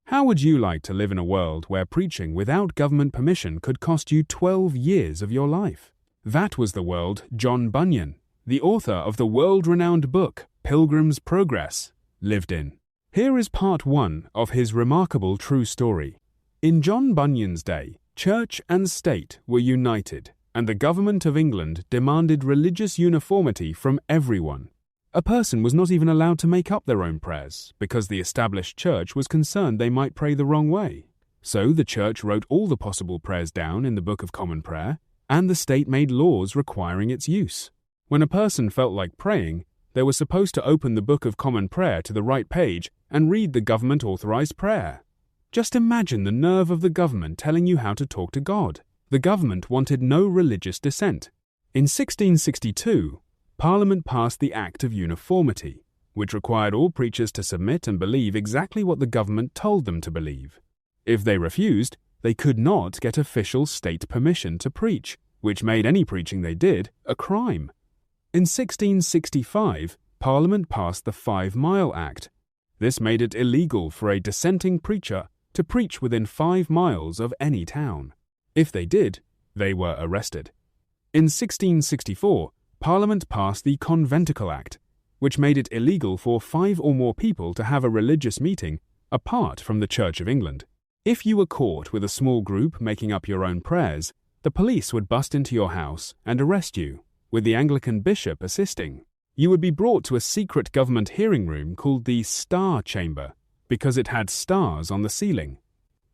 How would you like to live in a world where preaching without government permission could cost you 12 years of your life? That was the world John Bunyan, the author of the world-renowned book Pilgrim's Progress, lived in. Here is part 1 of his remarkable true story. In John Bunyan's day, church and state were united, and the government of England demanded religious uniformity from everyone. A person was not even allowed to make up their own prayers, because the established church was concerned they might pray the wrong way. So the church wrote all the possible prayers down in the Book of Common Prayer, and the state made laws requiring its use. When a person felt like praying, they were supposed to open the Book of Common Prayer to the right page and read the government-authorized prayer. Just imagine the nerve of the government telling you how to talk to God. The government wanted no religious dissent. In 1662, Parliament passed the Act of Uniformity, which required all preachers to submit and believe exactly what the government told them to believe. If they refused, they could not get official state permission to preach, which made any preaching they did a crime. In 1665, Parliament passed the 5 Mile Act. This made it illegal for a dissenting preacher to preach within 5 miles of any town. If they did, they were arrested. In 1664, Parliament passed the Conventicle Act, which made it illegal for 5 or more people to have a religious meeting apart from the Church of England. If you were caught with a small group making up your own prayers, the police would bust into your house and arrest you, with the Anglican bishop assisting. You would be brought to a secret government hearing room called the Star Chamber, because it had stars on the ceiling.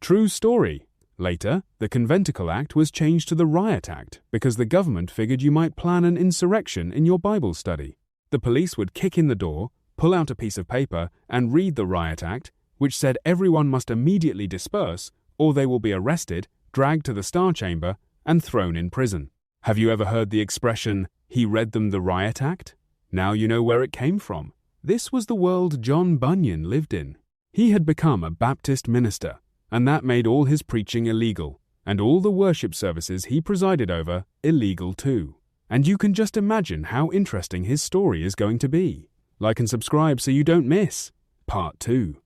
True story. Later, the Conventicle Act was changed to the Riot Act because the government figured you might plan an insurrection in your Bible study. The police would kick in the door, pull out a piece of paper, and read the Riot Act, which said everyone must immediately disperse or they will be arrested, dragged to the Star Chamber, and thrown in prison. Have you ever heard the expression, "He read them the Riot Act"? Now you know where it came from. This was the world John Bunyan lived in. He had become a Baptist minister, and that made all his preaching illegal, and all the worship services he presided over illegal too. And you can just imagine how interesting his story is going to be. Like and subscribe so you don't miss Part 2.